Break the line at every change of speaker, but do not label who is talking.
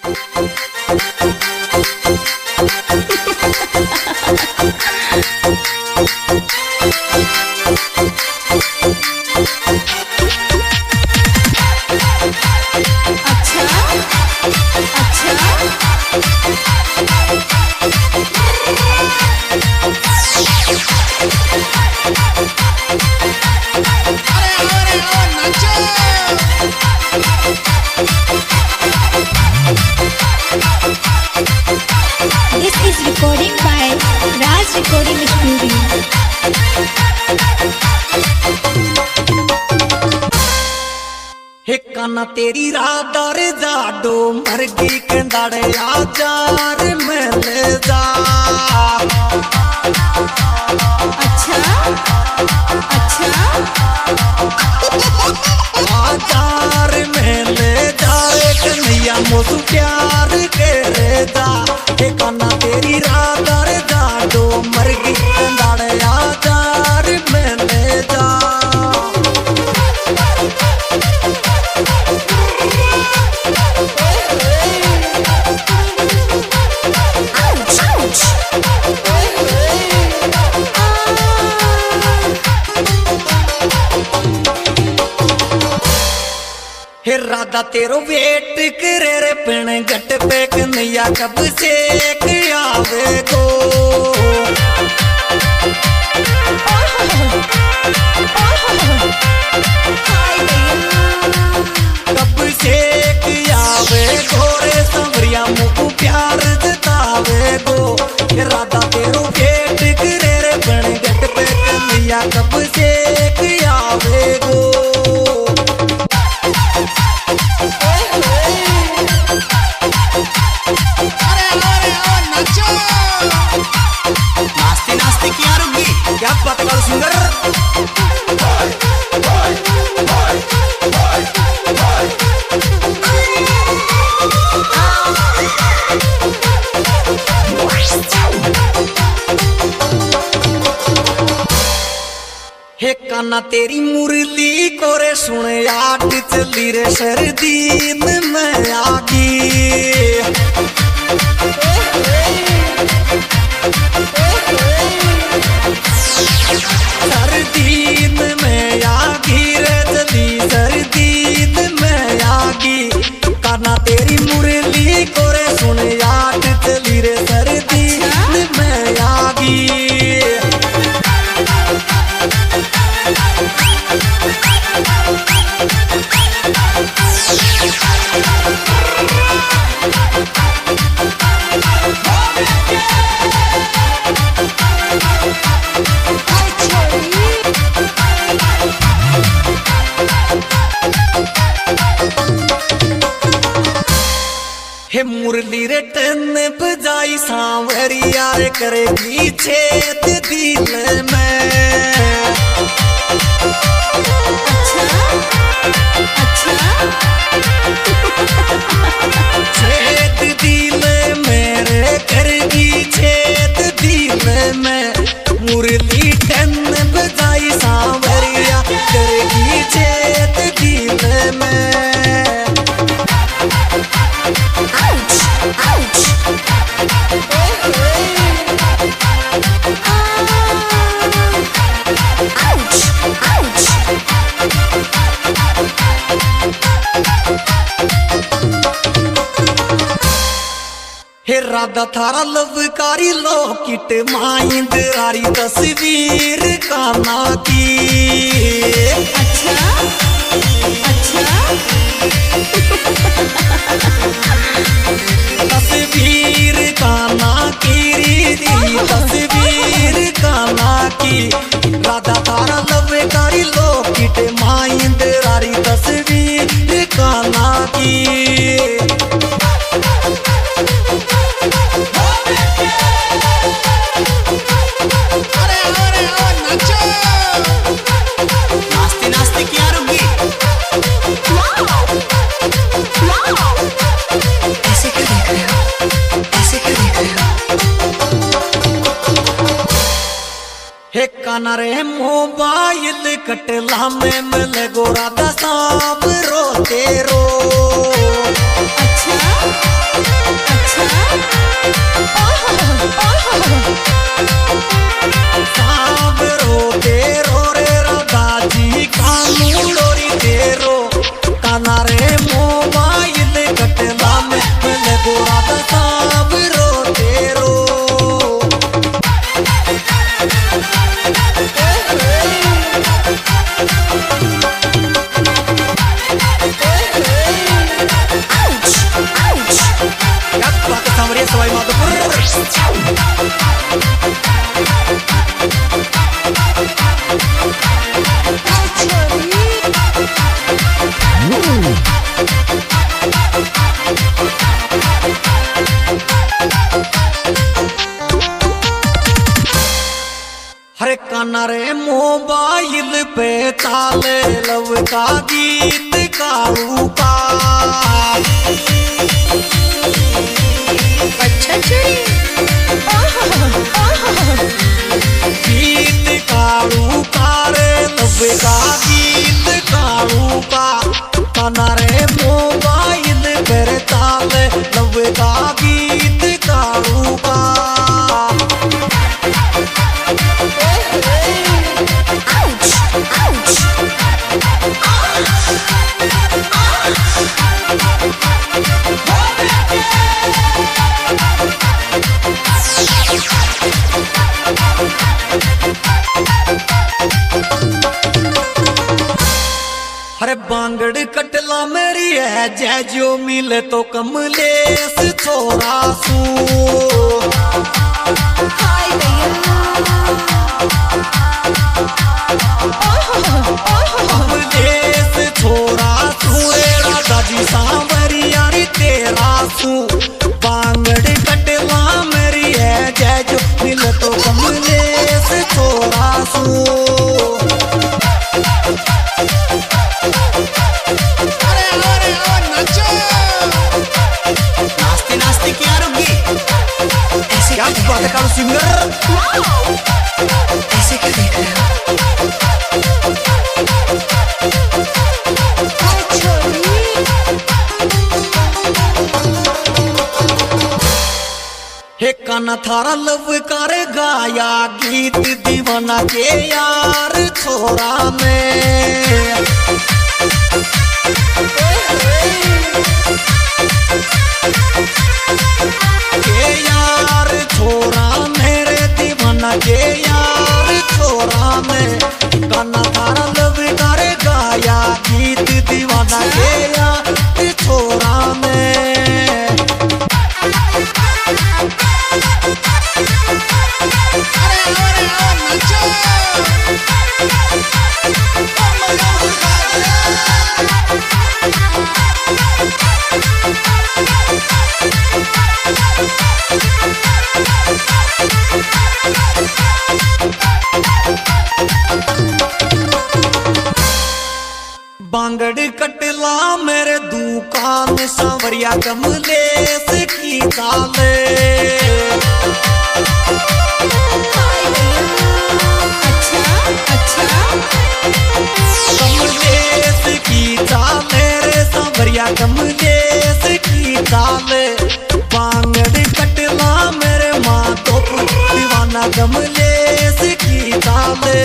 This is recording by Raj Recording Studio.
हे काना तेरी राधार जाडो मरगी कंदाड़े आजार मिल जा।
अच्छा अच्छा
आजार मिल जाए कन्हैया मोसू प्यार करे जा। हे काना तेरी राधार जाडो मरगी कंदाड़े आजार मिल जा। हे राधा तेरो वेट करे रे पिण गट पे कन्हैया कब से आवे गो। कब से आवे गो रे संवरिया मुकु प्यार जतावे गो। हे राधा तेरो वेट करे रे पिण गट पे कन्हैया कब से आवे गो। नास्ती नास्ती क्या रुकी क्या बात करो सुंदर। हे काना तेरी मुरली कोरे सुन आट चली रे सर्दीन में आगी। सर्दीन में आगी रे चली सर्दीन में आगी। काना तेरी मुरली कोरे सुन आट चली रे सर्दीन में आगी। हे मुरली रे टन बजाई सांवरिया रे करेगी छेद दिल में।
अच्छा
छेद दिल में रे करेगी छेद दिल में। मुरली टन बजाई सांवरिया करेगी छेद दिल में। हे राधा थारा लवकारी लोकिट माइंद रारी तस्वीर काना की।
अच्छा अच्छा
तस्वीर काना की री तस्वीर काना की। राधा थारा लवकारी लोकिट माइंद रारी तस्वीर काना की। नास्ती नास्ती क्या रुकी
ऐसे क्यों देख रहे हो, ऐसे क्यों देख रहे हो।
हे काना रे मोबाइल कटला में मिल गो राधा साहब रोते रो।
अच्छा
काना रे मोबाइल पे चाले लव का गीत कालू का।
अच्छा चुड़ी
गीत कालू का रे लव का गीत कालू का। काना रे मोबाइल पे चाले लव का गीत कालू का। अरे बांगड़ कटला मेरी है जय जो मिले तो कमलेश छोरा सू।
हाय
कमलेश छोरा सू राजा जी सांवरिया रे तेरा सू। बांगड़ कटला मेरी है जय जो मिले तो कमलेश छोरा सू।
ऐसे
क्या
क्या
बात है कालू सिंगर।
ऐसे क्या देख रहे हो?
हे काना थारा लव कर गाया गीत दीवाना के यार छोरा में। के यार छोरा मेरे दीवाना के यार छोरा में। काना थारा लव कर गाया गीत दीवाना के यार छोरा में। बांगड़ कटला मेरे दुकान सांवरिया कमलेश की चाले।
अच्छा
कमलेश की चाले रे सांवरिया कमलेश की चाले। बांगड़ कटला मेरे माँ तो दीवाना कमलेश की चाले।